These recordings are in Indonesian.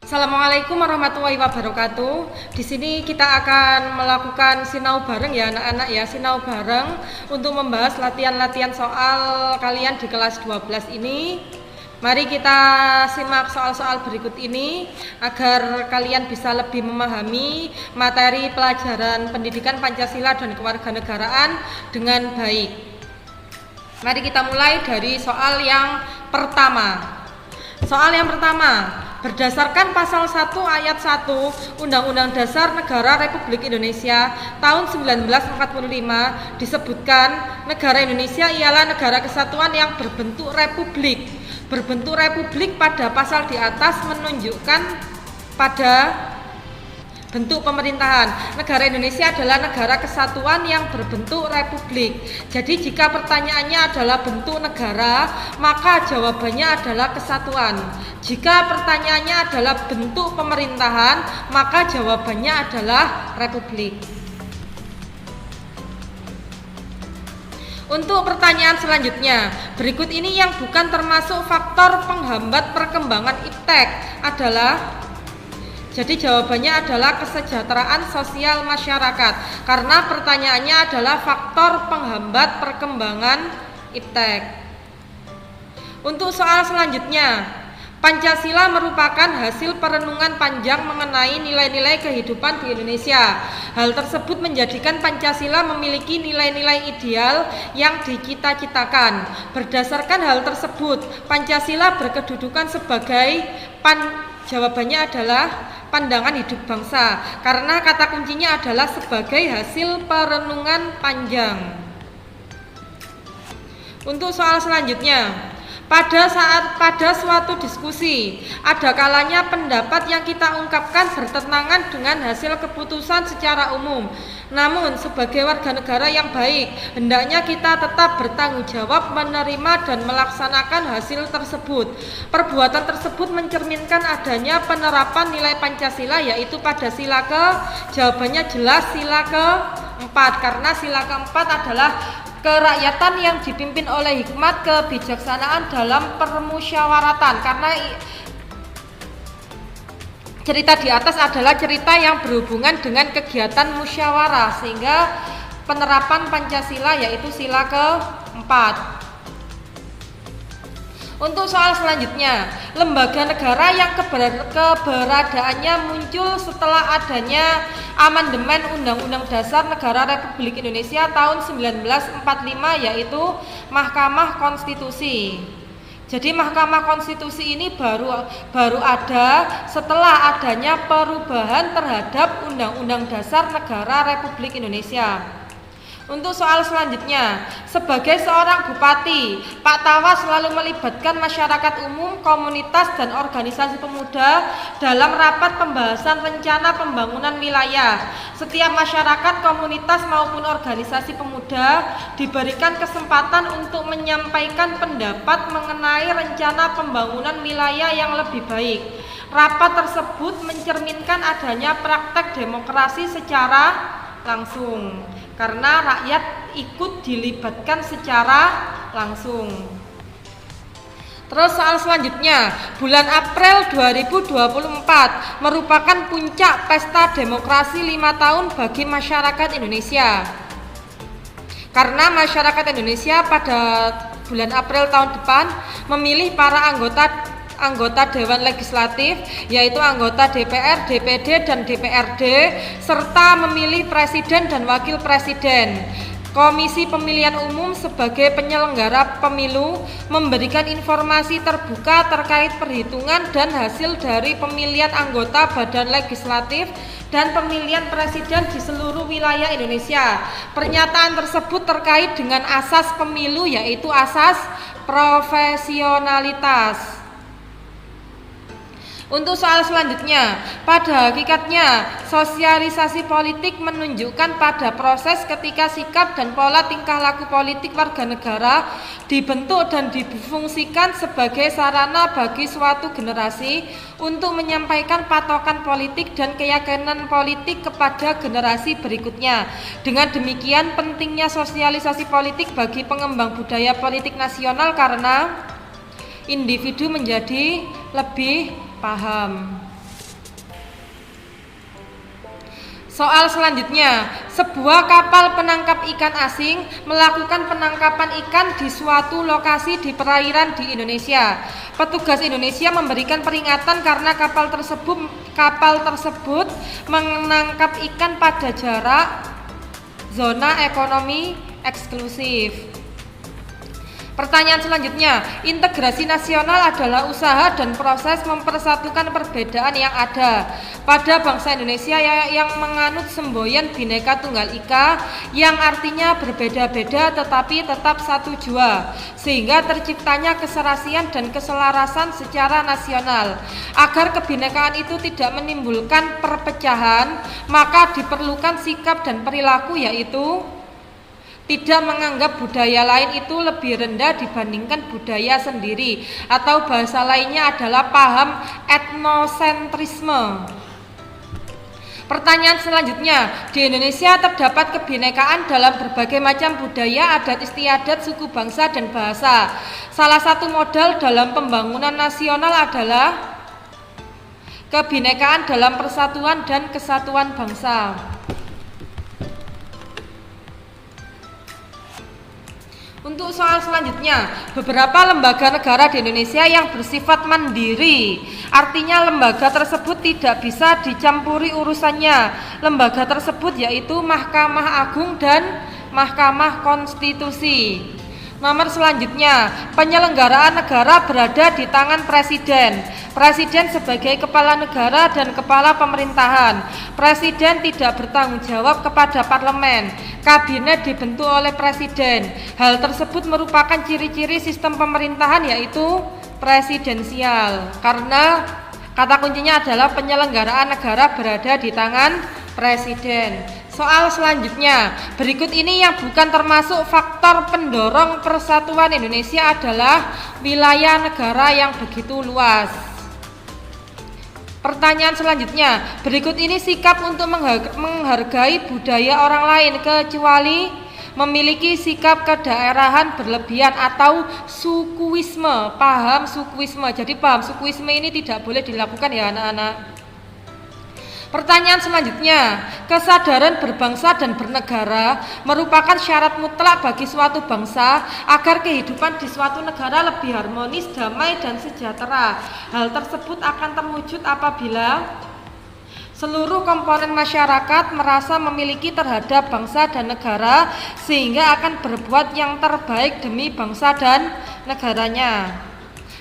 Assalamualaikum warahmatullahi wabarakatuh. Di sini kita akan melakukan sinau bareng ya anak-anak ya, sinau bareng untuk membahas latihan-latihan soal kalian di kelas 12 ini. Mari kita simak soal-soal berikut ini agar kalian bisa lebih memahami materi pelajaran pendidikan Pancasila dan kewarganegaraan dengan baik. Mari kita mulai dari soal yang pertama. Soal yang pertama, berdasarkan pasal 1 ayat 1 Undang-Undang Dasar Negara Republik Indonesia tahun 1945 disebutkan negara Indonesia ialah negara kesatuan yang berbentuk republik. Berbentuk republik pada pasal di atas menunjukkan pada bentuk pemerintahan. Negara Indonesia adalah negara kesatuan yang berbentuk republik. Jadi jika pertanyaannya adalah bentuk negara, maka jawabannya adalah kesatuan. Jika pertanyaannya adalah bentuk pemerintahan, maka jawabannya adalah republik. Untuk pertanyaan selanjutnya, berikut ini yang bukan termasuk faktor penghambat perkembangan iptek adalah. Jadi jawabannya adalah kesejahteraan sosial masyarakat, karena pertanyaannya adalah faktor penghambat perkembangan iptek. Untuk soal selanjutnya, Pancasila merupakan hasil perenungan panjang mengenai nilai-nilai kehidupan di Indonesia. Hal tersebut menjadikan Pancasila memiliki nilai-nilai ideal yang dicita-citakan. Berdasarkan hal tersebut, Pancasila berkedudukan sebagai jawabannya adalah pandangan hidup bangsa, karena kata kuncinya adalah sebagai hasil perenungan panjang. Untuk soal selanjutnya, pada suatu diskusi, ada kalanya pendapat yang kita ungkapkan bertentangan dengan hasil keputusan secara umum. Namun sebagai warga negara yang baik, hendaknya kita tetap bertanggung jawab menerima dan melaksanakan hasil tersebut. Perbuatan tersebut mencerminkan adanya penerapan nilai Pancasila, yaitu pada sila jawabannya jelas sila keempat, karena sila keempat adalah kerakyatan yang dipimpin oleh hikmat kebijaksanaan dalam permusyawaratan, karena cerita di atas adalah cerita yang berhubungan dengan kegiatan musyawarah, sehingga penerapan Pancasila yaitu sila keempat. Untuk soal selanjutnya, lembaga negara yang keberadaannya muncul setelah adanya amandemen Undang-Undang Dasar Negara Republik Indonesia tahun 1945 yaitu Mahkamah Konstitusi. Jadi Mahkamah Konstitusi ini baru ada setelah adanya perubahan terhadap Undang-Undang Dasar Negara Republik Indonesia. Untuk soal selanjutnya, sebagai seorang bupati, Pak Tawa selalu melibatkan masyarakat umum, komunitas, dan organisasi pemuda dalam rapat pembahasan rencana pembangunan wilayah. Setiap masyarakat, komunitas, maupun organisasi pemuda diberikan kesempatan untuk menyampaikan pendapat mengenai rencana pembangunan wilayah yang lebih baik. Rapat tersebut mencerminkan adanya praktek demokrasi secara langsung, karena rakyat ikut dilibatkan secara langsung. Terus soal selanjutnya, bulan April 2024 merupakan puncak pesta demokrasi 5 tahun bagi masyarakat Indonesia. Karena masyarakat Indonesia pada bulan April tahun depan memilih para anggota Dewan Legislatif, yaitu anggota DPR, DPD, dan DPRD, serta memilih Presiden dan Wakil Presiden. Komisi Pemilihan Umum sebagai penyelenggara pemilu memberikan informasi terbuka terkait perhitungan dan hasil dari pemilihan anggota Badan Legislatif dan pemilihan presiden di seluruh wilayah Indonesia. Pernyataan tersebut terkait dengan asas pemilu, yaitu asas profesionalitas. Untuk soal selanjutnya, pada hakikatnya sosialisasi politik menunjukkan pada proses ketika sikap dan pola tingkah laku politik warga negara dibentuk dan difungsikan sebagai sarana bagi suatu generasi untuk menyampaikan patokan politik dan keyakinan politik kepada generasi berikutnya. Dengan demikian, pentingnya sosialisasi politik bagi pengembang budaya politik nasional karena individu menjadi lebih paham. Soal selanjutnya, sebuah kapal penangkap ikan asing melakukan penangkapan ikan di suatu lokasi di perairan di Indonesia. Petugas Indonesia memberikan peringatan karena kapal tersebut menangkap ikan pada jarak zona ekonomi eksklusif. Pertanyaan selanjutnya, integrasi nasional adalah usaha dan proses mempersatukan perbedaan yang ada pada bangsa Indonesia yang menganut semboyan Bhinneka Tunggal Ika, yang artinya berbeda-beda tetapi tetap satu jua, sehingga terciptanya keserasian dan keselarasan secara nasional. Agar kebinekaan itu tidak menimbulkan perpecahan, maka diperlukan sikap dan perilaku, yaitu tidak menganggap budaya lain itu lebih rendah dibandingkan budaya sendiri, atau bahasa lainnya adalah paham etnosentrisme. Pertanyaan selanjutnya, di Indonesia terdapat kebinekaan dalam berbagai macam budaya, adat istiadat, suku bangsa, dan bahasa. Salah satu modal dalam pembangunan nasional adalah kebinekaan dalam persatuan dan kesatuan bangsa. Untuk soal selanjutnya, beberapa lembaga negara di Indonesia yang bersifat mandiri, artinya lembaga tersebut tidak bisa dicampuri urusannya. Lembaga tersebut yaitu Mahkamah Agung dan Mahkamah Konstitusi. Nomor selanjutnya, penyelenggaraan negara berada di tangan Presiden. Presiden sebagai kepala negara dan kepala pemerintahan. Presiden tidak bertanggung jawab kepada parlemen. Kabinet dibentuk oleh Presiden. Hal tersebut merupakan ciri-ciri sistem pemerintahan, yaitu presidensial. Karena kata kuncinya adalah penyelenggaraan negara berada di tangan Presiden. Soal selanjutnya, berikut ini yang bukan termasuk faktor pendorong persatuan Indonesia adalah wilayah negara yang begitu luas. Pertanyaan selanjutnya, berikut ini sikap untuk menghargai budaya orang lain kecuali memiliki sikap kedaerahan berlebihan atau sukuisme. Paham sukuisme. Jadi paham sukuisme ini tidak boleh dilakukan ya anak-anak. Pertanyaan selanjutnya, kesadaran berbangsa dan bernegara merupakan syarat mutlak bagi suatu bangsa agar kehidupan di suatu negara lebih harmonis, damai, dan sejahtera. Hal tersebut akan terwujud apabila seluruh komponen masyarakat merasa memiliki terhadap bangsa dan negara, sehingga akan berbuat yang terbaik demi bangsa dan negaranya.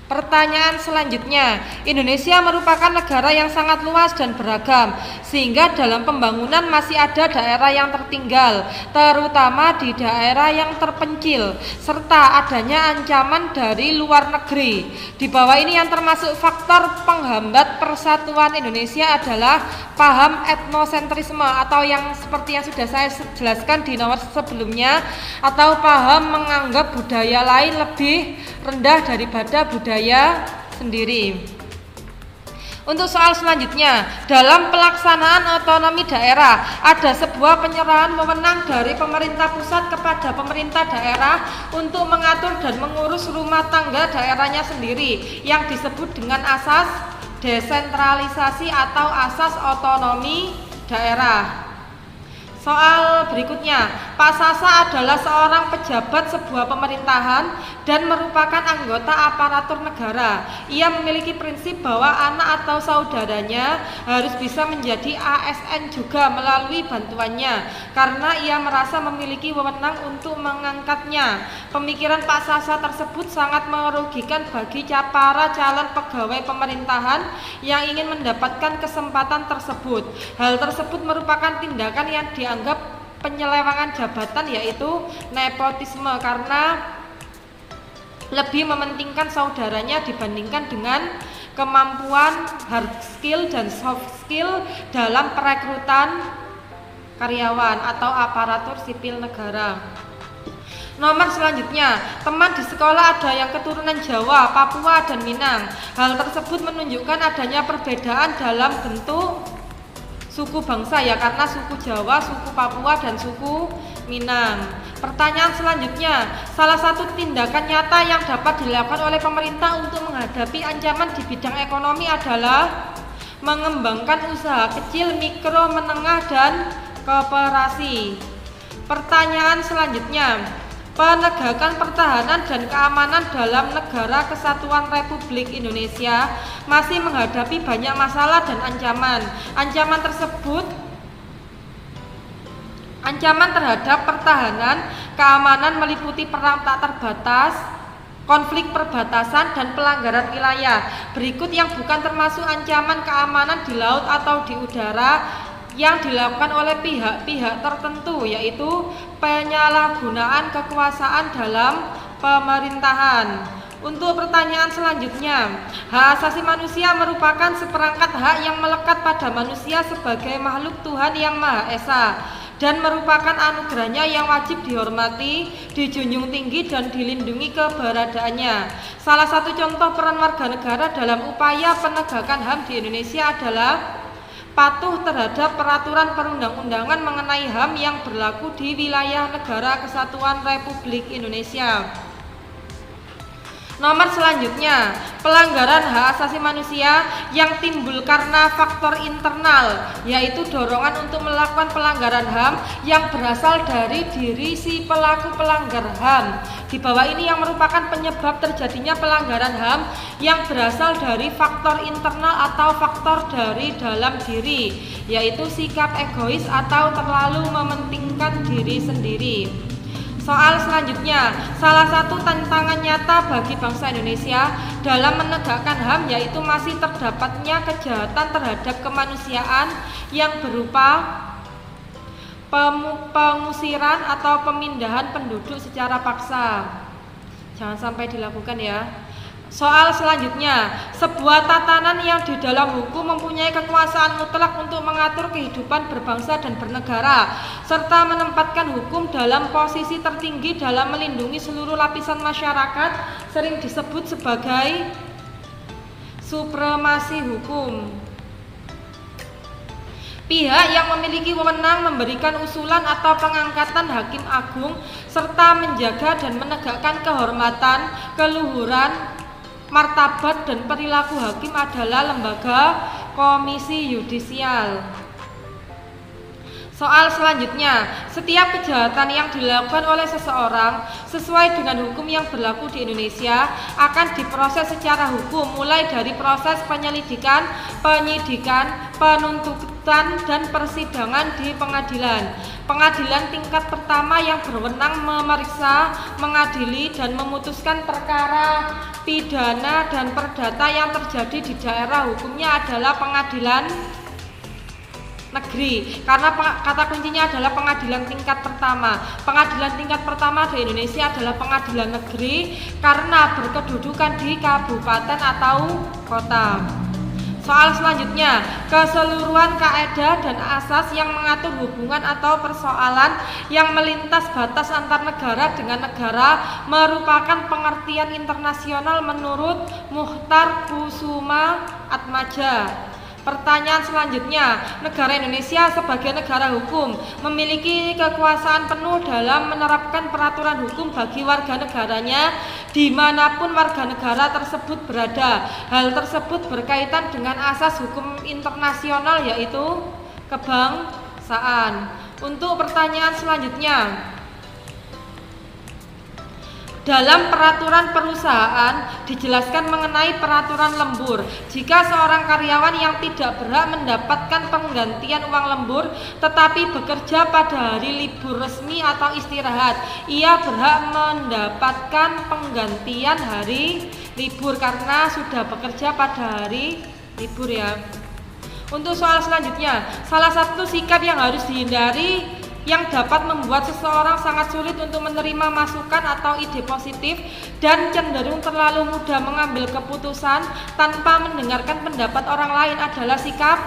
Pertanyaan selanjutnya, Indonesia merupakan negara yang sangat luas dan beragam, sehingga dalam pembangunan masih ada daerah yang tertinggal, terutama di daerah yang terpencil, serta adanya ancaman dari luar negeri. Di bawah ini yang termasuk faktor penghambat persatuan Indonesia adalah paham etnosentrisme, atau yang seperti yang sudah saya jelaskan di nomor sebelumnya, atau paham menganggap budaya lain lebih rendah daripada budaya sendiri. Untuk soal selanjutnya, dalam pelaksanaan otonomi daerah ada sebuah penyerahan wewenang dari pemerintah pusat kepada pemerintah daerah untuk mengatur dan mengurus rumah tangga daerahnya sendiri, yang disebut dengan asas desentralisasi atau asas otonomi daerah. Soal berikutnya, Pak Sasa adalah seorang pejabat sebuah pemerintahan dan merupakan anggota aparatur negara. Ia memiliki prinsip bahwa anak atau saudaranya harus bisa menjadi ASN juga melalui bantuannya, karena ia merasa memiliki wewenang untuk mengangkatnya. Pemikiran Pak Sasa tersebut sangat merugikan bagi para calon pegawai pemerintahan yang ingin mendapatkan kesempatan tersebut. Hal tersebut merupakan tindakan yang dianggap penyelewengan jabatan, yaitu nepotisme, karena lebih mementingkan saudaranya dibandingkan dengan kemampuan hard skill dan soft skill dalam perekrutan karyawan atau aparatur sipil negara. Nomor selanjutnya, teman di sekolah ada yang keturunan Jawa, Papua, dan Minang. Hal tersebut menunjukkan adanya perbedaan dalam bentuk suku bangsa ya, karena suku Jawa, suku Papua, dan suku Minang. Pertanyaan selanjutnya, salah satu tindakan nyata yang dapat dilakukan oleh pemerintah untuk menghadapi ancaman di bidang ekonomi adalah mengembangkan usaha kecil, mikro, menengah, dan koperasi. Pertanyaan selanjutnya, penegakan pertahanan dan keamanan dalam Negara Kesatuan Republik Indonesia masih menghadapi banyak masalah dan ancaman. Ancaman terhadap pertahanan keamanan meliputi perang tak terbatas, konflik perbatasan, dan pelanggaran wilayah. Berikut yang bukan termasuk ancaman keamanan di laut atau di udara yang dilakukan oleh pihak-pihak tertentu, yaitu penyalahgunaan kekuasaan dalam pemerintahan. Untuk pertanyaan selanjutnya, hak asasi manusia merupakan seperangkat hak yang melekat pada manusia sebagai makhluk Tuhan yang Maha Esa dan merupakan anugerahnya yang wajib dihormati, dijunjung tinggi, dan dilindungi keberadaannya. Salah satu contoh peran warga negara dalam upaya penegakan HAM di Indonesia adalah patuh terhadap peraturan perundang-undangan mengenai HAM yang berlaku di wilayah Negara Kesatuan Republik Indonesia. Nomor selanjutnya, pelanggaran hak asasi manusia yang timbul karena faktor internal, yaitu dorongan untuk melakukan pelanggaran HAM yang berasal dari diri si pelaku pelanggar HAM. Di bawah ini yang merupakan penyebab terjadinya pelanggaran HAM yang berasal dari faktor internal atau faktor dari dalam diri, yaitu sikap egois atau terlalu mementingkan diri sendiri. Soal selanjutnya, salah satu tantangan nyata bagi bangsa Indonesia dalam menegakkan HAM yaitu masih terdapatnya kejahatan terhadap kemanusiaan yang berupa pengusiran atau pemindahan penduduk secara paksa. Jangan sampai dilakukan ya. Soal selanjutnya, sebuah tatanan yang di dalam hukum mempunyai kekuasaan mutlak untuk mengatur kehidupan berbangsa dan bernegara, serta menempatkan hukum dalam posisi tertinggi dalam melindungi seluruh lapisan masyarakat, sering disebut sebagai supremasi hukum. Pihak yang memiliki wewenang memberikan usulan atau pengangkatan hakim agung, serta menjaga dan menegakkan kehormatan, keluhuran, martabat, dan perilaku hakim adalah lembaga komisi yudisial. Soal selanjutnya, setiap kejahatan yang dilakukan oleh seseorang sesuai dengan hukum yang berlaku di Indonesia akan diproses secara hukum, mulai dari proses penyelidikan, penyidikan, penuntutan, dan persidangan di pengadilan. Pengadilan tingkat pertama yang berwenang memeriksa, mengadili, dan memutuskan perkara pidana dan perdata yang terjadi di daerah hukumnya adalah pengadilan negeri, karena kata kuncinya adalah pengadilan tingkat pertama. Pengadilan tingkat pertama di Indonesia adalah pengadilan negeri karena berkedudukan di kabupaten atau kota. Soal selanjutnya, keseluruhan kaedah dan asas yang mengatur hubungan atau persoalan yang melintas batas antar negara dengan negara merupakan pengertian internasional menurut Muchtar Kusuma Atmaja. Pertanyaan selanjutnya, negara Indonesia sebagai negara hukum memiliki kekuasaan penuh dalam menerapkan peraturan hukum bagi warga negaranya dimanapun warga negara tersebut berada. Hal tersebut berkaitan dengan asas hukum internasional yaitu kebangsaan. Untuk pertanyaan selanjutnya, dalam peraturan perusahaan dijelaskan mengenai peraturan lembur. Jika seorang karyawan yang tidak berhak mendapatkan penggantian uang lembur tetapi bekerja pada hari libur resmi atau istirahat, ia berhak mendapatkan penggantian hari libur karena sudah bekerja pada hari libur ya. Untuk soal selanjutnya, salah satu sikap yang harus dihindari yang dapat membuat seseorang sangat sulit untuk menerima masukan atau ide positif dan cenderung terlalu mudah mengambil keputusan tanpa mendengarkan pendapat orang lain adalah sikap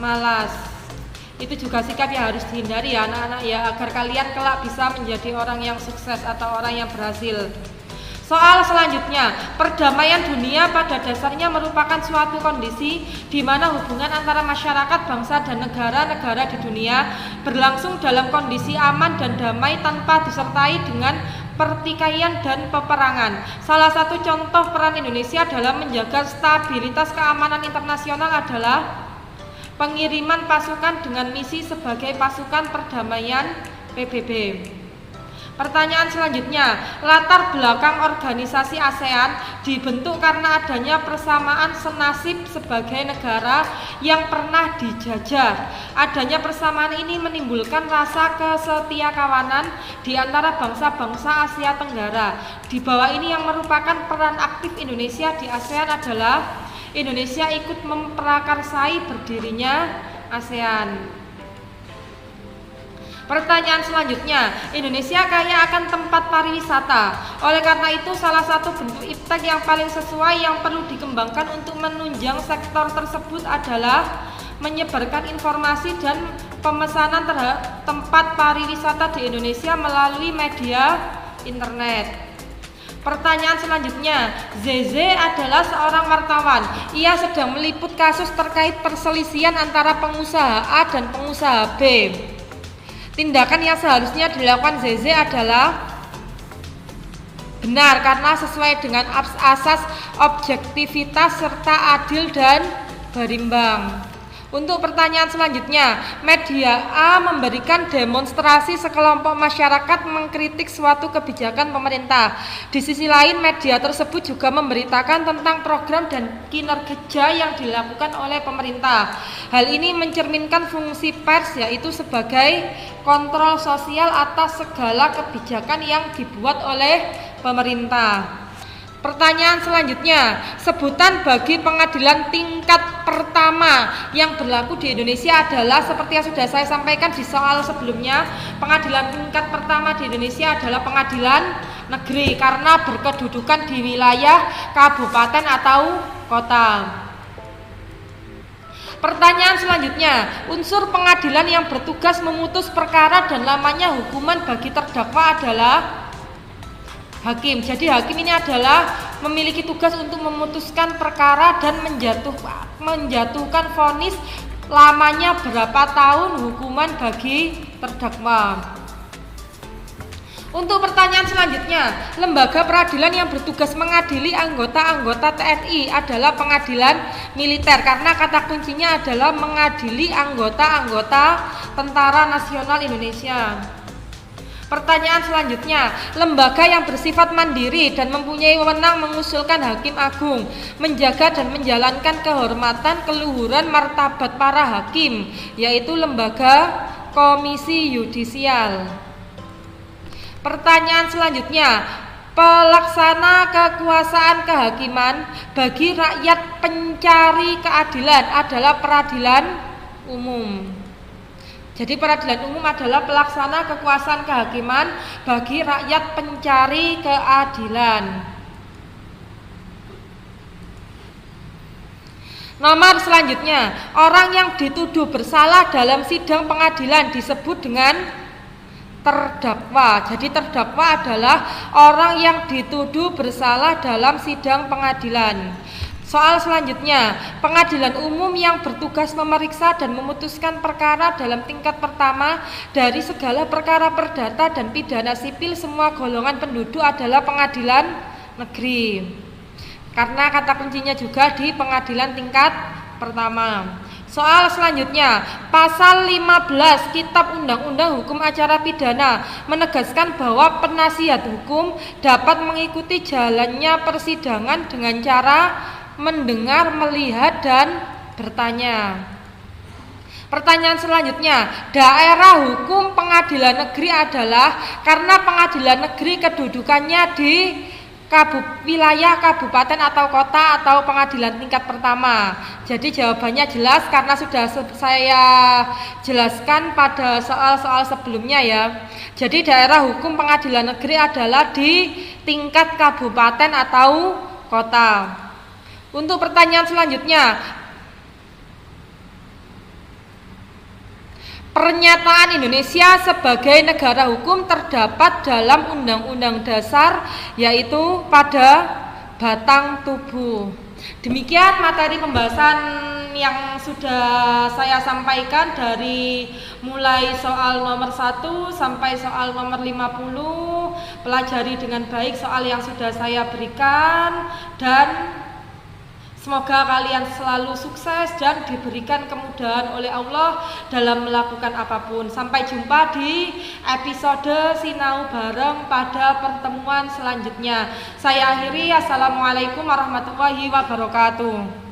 malas. Itu juga sikap yang harus dihindari ya anak-anak ya, agar kalian kelak bisa menjadi orang yang sukses atau orang yang berhasil. Soal selanjutnya, perdamaian dunia pada dasarnya merupakan suatu kondisi di mana hubungan antara masyarakat, bangsa, dan negara-negara di dunia berlangsung dalam kondisi aman dan damai tanpa disertai dengan pertikaian dan peperangan. Salah satu contoh peran Indonesia dalam menjaga stabilitas keamanan internasional adalah pengiriman pasukan dengan misi sebagai pasukan perdamaian PBB. Pertanyaan selanjutnya, latar belakang organisasi ASEAN dibentuk karena adanya persamaan senasib sebagai negara yang pernah dijajah. Adanya persamaan ini menimbulkan rasa kesetiakawanan di antara bangsa-bangsa Asia Tenggara. Di bawah ini yang merupakan peran aktif Indonesia di ASEAN adalah Indonesia ikut memprakarsai berdirinya ASEAN. Pertanyaan selanjutnya, Indonesia kaya akan tempat pariwisata. Oleh karena itu, salah satu bentuk iptek yang paling sesuai yang perlu dikembangkan untuk menunjang sektor tersebut adalah menyebarkan informasi dan pemesanan terhadap tempat pariwisata di Indonesia melalui media internet. Pertanyaan selanjutnya, ZZ adalah seorang wartawan. Ia sedang meliput kasus terkait perselisihan antara pengusaha A dan pengusaha B. Tindakan yang seharusnya dilakukan ZZ adalah benar karena sesuai dengan asas objektivitas serta adil dan berimbang. Untuk pertanyaan selanjutnya, media A memberikan demonstrasi sekelompok masyarakat mengkritik suatu kebijakan pemerintah. Di sisi lain, media tersebut juga memberitakan tentang program dan kinerja yang dilakukan oleh pemerintah. Hal ini mencerminkan fungsi pers, yaitu sebagai kontrol sosial atas segala kebijakan yang dibuat oleh pemerintah. Pertanyaan selanjutnya, sebutan bagi pengadilan tingkat pertama yang berlaku di Indonesia adalah seperti yang sudah saya sampaikan di soal sebelumnya. Pengadilan tingkat pertama di Indonesia adalah pengadilan negeri karena berkedudukan di wilayah kabupaten atau kota. Pertanyaan selanjutnya, unsur pengadilan yang bertugas memutus perkara dan lamanya hukuman bagi terdakwa adalah hakim. Jadi hakim ini adalah memiliki tugas untuk memutuskan perkara dan menjatuhkan vonis lamanya berapa tahun hukuman bagi terdakwa. Untuk pertanyaan selanjutnya, lembaga peradilan yang bertugas mengadili anggota-anggota TNI adalah pengadilan militer karena kata kuncinya adalah mengadili anggota-anggota Tentara Nasional Indonesia. Pertanyaan selanjutnya, lembaga yang bersifat mandiri dan mempunyai wewenang mengusulkan hakim agung, menjaga dan menjalankan kehormatan, keluhuran, martabat para hakim, yaitu lembaga komisi yudisial. Pertanyaan selanjutnya, pelaksana kekuasaan kehakiman bagi rakyat pencari keadilan adalah peradilan umum. Jadi peradilan umum adalah pelaksana kekuasaan kehakiman bagi rakyat pencari keadilan. Nomor selanjutnya, orang yang dituduh bersalah dalam sidang pengadilan disebut dengan terdakwa. Jadi terdakwa adalah orang yang dituduh bersalah dalam sidang pengadilan. Soal selanjutnya, pengadilan umum yang bertugas memeriksa dan memutuskan perkara dalam tingkat pertama dari segala perkara perdata dan pidana sipil semua golongan penduduk adalah pengadilan negeri. Karena kata kuncinya juga di pengadilan tingkat pertama. Soal selanjutnya, pasal 15 Kitab Undang-Undang Hukum Acara Pidana menegaskan bahwa penasihat hukum dapat mengikuti jalannya persidangan dengan cara mendengar, melihat, dan bertanya. Pertanyaan selanjutnya, daerah hukum pengadilan negeri adalah karena pengadilan negeri kedudukannya di wilayah kabupaten atau kota atau pengadilan tingkat pertama. Jadi jawabannya jelas karena sudah saya jelaskan pada soal-soal sebelumnya ya. Jadi daerah hukum pengadilan negeri adalah di tingkat kabupaten atau kota. Untuk pertanyaan selanjutnya, pernyataan Indonesia sebagai negara hukum terdapat dalam Undang-Undang Dasar, yaitu pada batang tubuh. Demikian materi pembahasan yang sudah saya sampaikan dari mulai soal nomor 1 sampai soal nomor 50. pelajari dengan baik soal yang sudah saya berikan, dan semoga kalian selalu sukses dan diberikan kemudahan oleh Allah dalam melakukan apapun. Sampai jumpa di episode Sinau Bareng pada pertemuan selanjutnya. Saya akhiri, assalamualaikum warahmatullahi wabarakatuh.